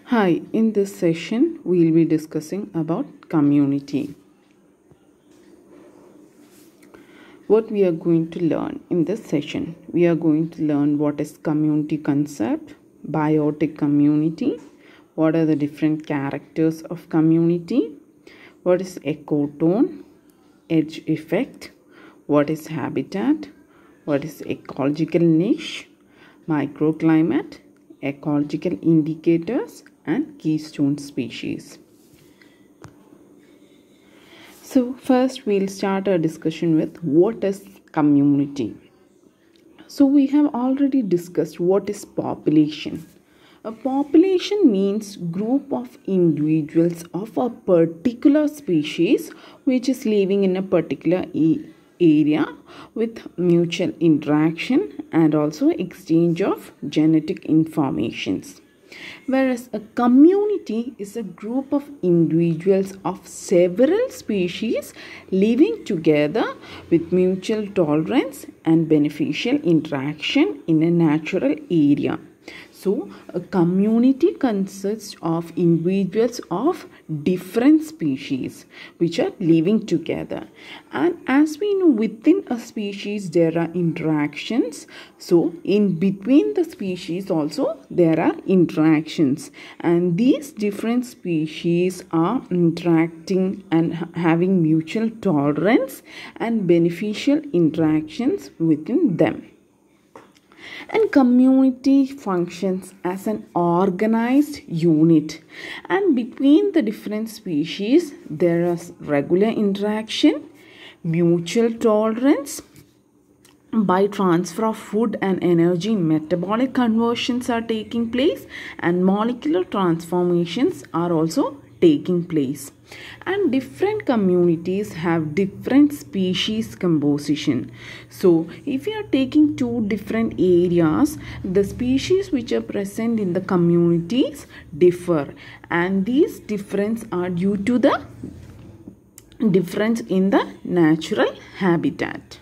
Hi, in this session we will be discussing about community. What we are going to learn in this session, we are going to learn what is community concept, biotic community, what are the different characters of community, what is ecotone, edge effect, what is habitat, what is ecological niche, microclimate, ecological indicators, and keystone species. So first we'll start our discussion with what is community. So we have already discussed what is population. A population means group of individuals of a particular species which is living in a particular area with mutual interaction and also exchange of genetic informations. Whereas a community is a group of individuals of several species living together with mutual tolerance and beneficial interaction in a natural area. So, a community consists of individuals of different species which are living together. And as we know, within a species there are interactions. So, in between the species also there are interactions. And these different species are interacting and having mutual tolerance and beneficial interactions within them. And community functions as an organized unit, and between the different species there is regular interaction, mutual tolerance. By transfer of food and energy, metabolic conversions are taking place and molecular transformations are also taking place. And different communities have different species composition. So if you are taking two different areas, the species which are present in the communities differ, and these differences are due to the difference in the natural habitat.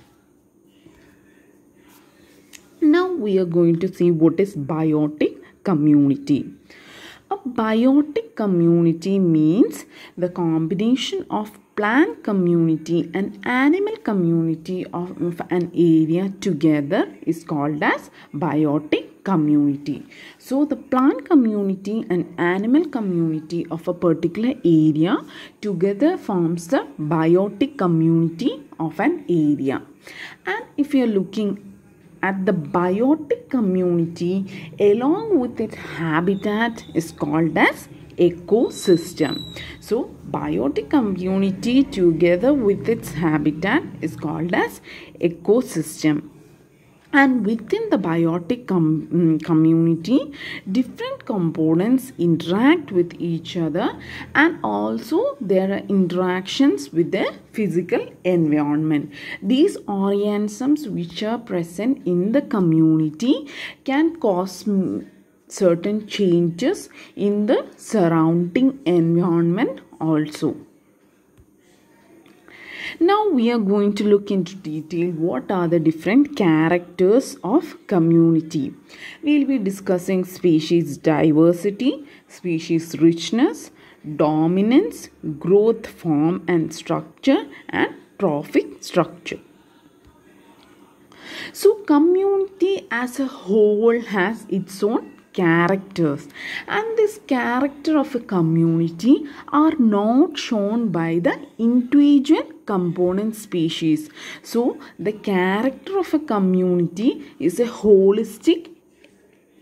Now we are going to see what is biotic community. A biotic community means the combination of plant community and animal community of an area together is called as biotic community. So the plant community and animal community of a particular area together forms the biotic community of an area. And if you are looking at the biotic community along with its habitat is called as ecosystem. So biotic community together with its habitat is called as ecosystem. And within the biotic community, different components interact with each other, and also there are interactions with the physical environment. These organisms which are present in the community can cause certain changes in the surrounding environment also. Now we are going to look into detail what are the different characters of community. We will be discussing species diversity, species richness, dominance, growth form and structure, and trophic structure. So community as a whole has its own characters, and this character of a community are not shown by the individual component species. So the character of a community is a holistic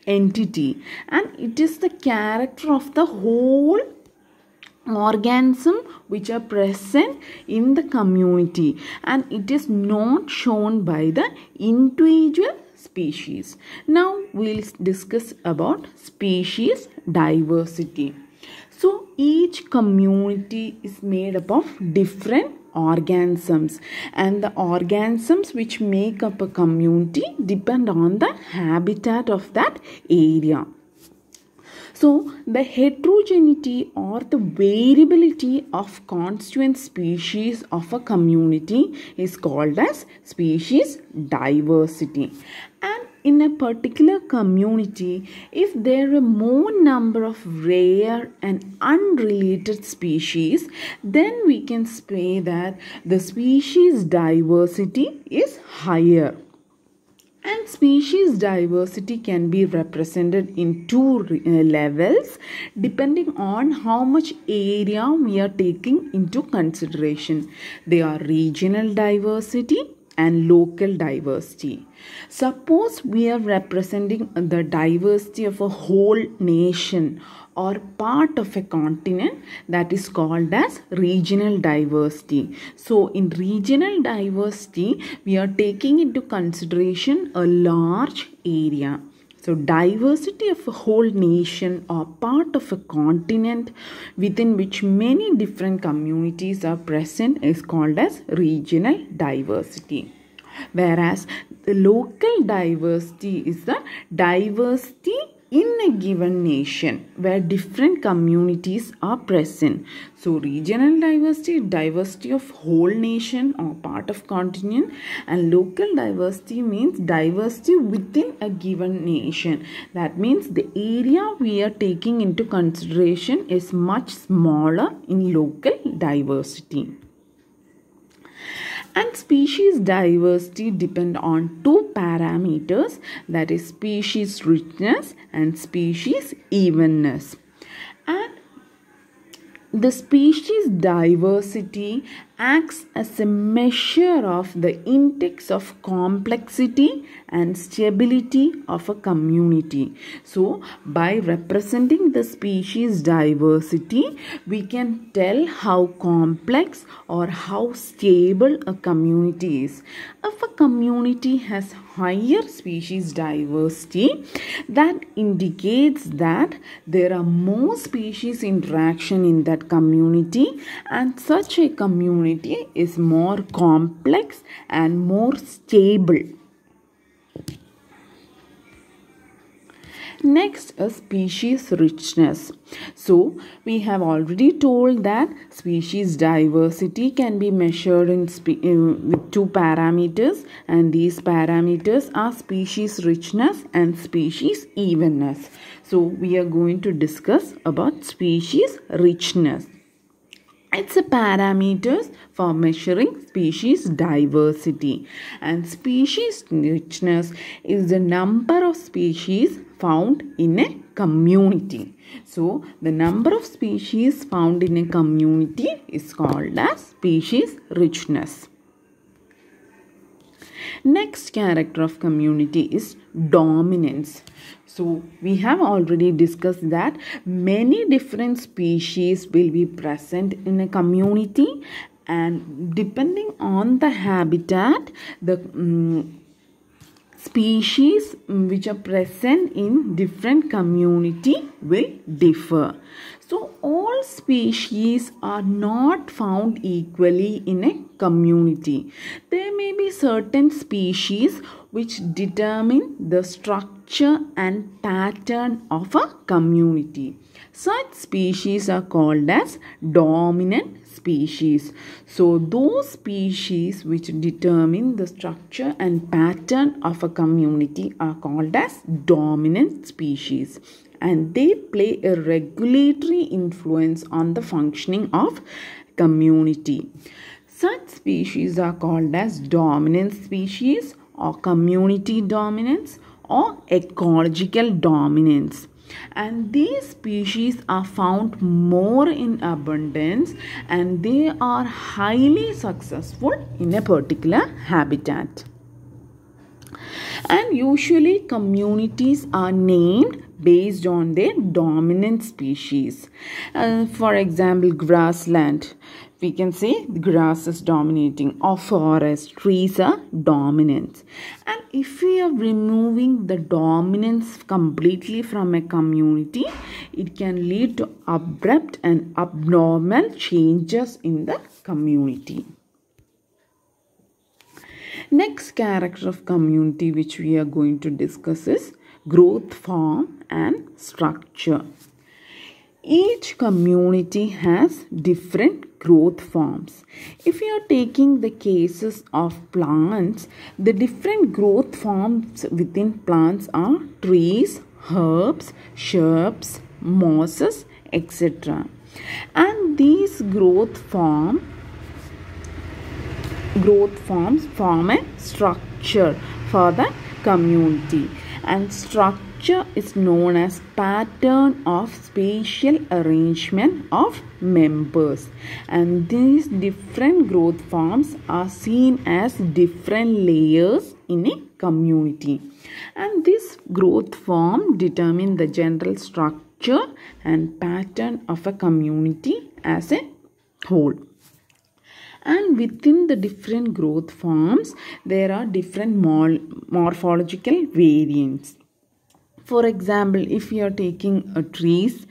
entity, and it is the character of the whole organism which are present in the community, and it is not shown by the individual species. Now we'll discuss about species diversity. So each community is made up of different organisms, and the organisms which make up a community depend on the habitat of that area. So the heterogeneity or the variability of constituent species of a community is called as species diversity. And in a particular community, if there are more number of rare and unrelated species, then we can say that the species diversity is higher. And species diversity can be represented in two levels depending on how much area we are taking into consideration. They are regional diversity and local diversity. Suppose we are representing the diversity of a whole nation or part of a continent, that is called as regional diversity. So in regional diversity, we are taking into consideration a large area. So diversity of a whole nation or part of a continent within which many different communities are present is called as regional diversity. Whereas the local diversity is the diversity in a given nation where different communities are present. So regional diversity, diversity of whole nation or part of continent, and local diversity means diversity within a given nation. That means the area we are taking into consideration is much smaller in local diversity. And species diversity depend on two parameters, that is species richness and species evenness. And the species diversity acts as a measure of the index of complexity and stability of a community. So, by representing the species diversity, we can tell how complex or how stable a community is. If a community has higher species diversity, that indicates that there are more species interaction in that community, and such a community is more complex and more stable. Next is species richness. So we have already told that species diversity can be measured in with two parameters, and these parameters are species richness and species evenness. So we are going to discuss about species richness. It's a parameters for measuring species diversity, and species richness is the number of species found in a community. So the number of species found in a community is called as species richness. Next character of community is dominance. So we have already discussed that many different species will be present in a community, and depending on the habitat, the species which are present in different community will differ. So all species are not found equally in a community. There may be certain species which determine the structure and pattern of a community. Such species are called as dominant species. So those species which determine the structure and pattern of a community are called as dominant species, and they play a regulatory influence on the functioning of community. Such species are called as dominant species or community dominance or ecological dominance. And these species are found more in abundance, and they are highly successful in a particular habitat. And usually communities are named based on their dominant species. For example, grassland, we can say the grass is dominating, or forest, trees are dominant. And if we are removing the dominance completely from a community, it can lead to abrupt and abnormal changes in the community. Next character of community which we are going to discuss is growth form and structure. Each community has different growth forms. If you are taking the cases of plants, the different growth forms within plants are trees, herbs, shrubs, mosses, etc. And these growth forms form a structure for the community, and structure is known as pattern of spatial arrangement of members, and these different growth forms are seen as different layers in a community, and this growth form determine the general structure and pattern of a community as a whole. And within the different growth forms, there are different morphological variants. For example, if you are taking trees,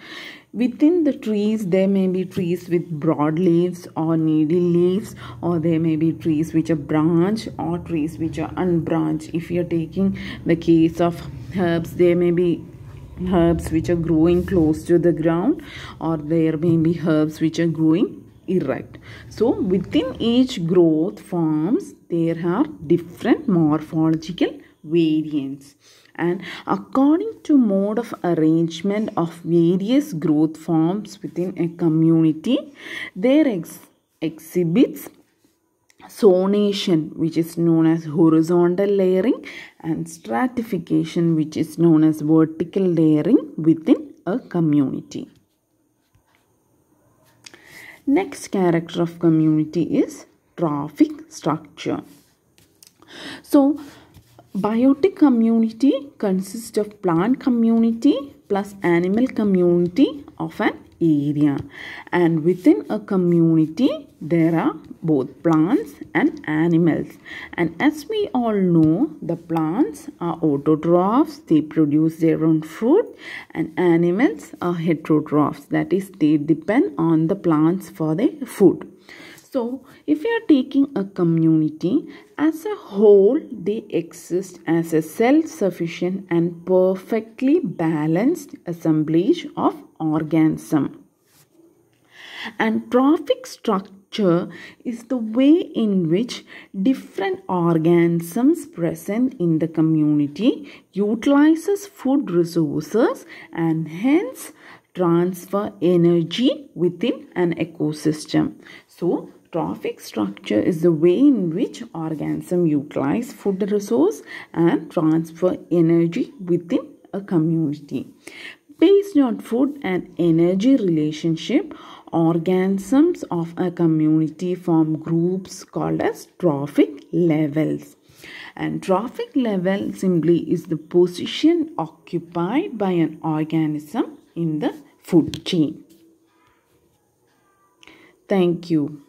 within the trees there may be trees with broad leaves or needle leaves, or there may be trees which are branch or trees which are unbranched. If you are taking the case of herbs, there may be herbs which are growing close to the ground, or there may be herbs which are growing erect. So within each growth forms there are different morphological variants, and according to mode of arrangement of various growth forms within a community, there exhibits zonation, which is known as horizontal layering, and stratification, which is known as vertical layering within a community. Next character of community is trophic structure. So, biotic community consists of plant community plus animal community of an area, and within a community there are both plants and animals, and as we all know, the plants are autotrophs, they produce their own food, and animals are heterotrophs, that is, they depend on the plants for their food. So, if you are taking a community as a whole, they exist as a self-sufficient and perfectly balanced assemblage of organism. And trophic structure is the way in which different organisms present in the community utilizes food resources and hence transfer energy within an ecosystem. So, trophic structure is the way in which organisms utilize food resource and transfer energy within a community. Based on food and energy relationship, organisms of a community form groups called as trophic levels. And trophic level simply is the position occupied by an organism in the food chain. Thank you.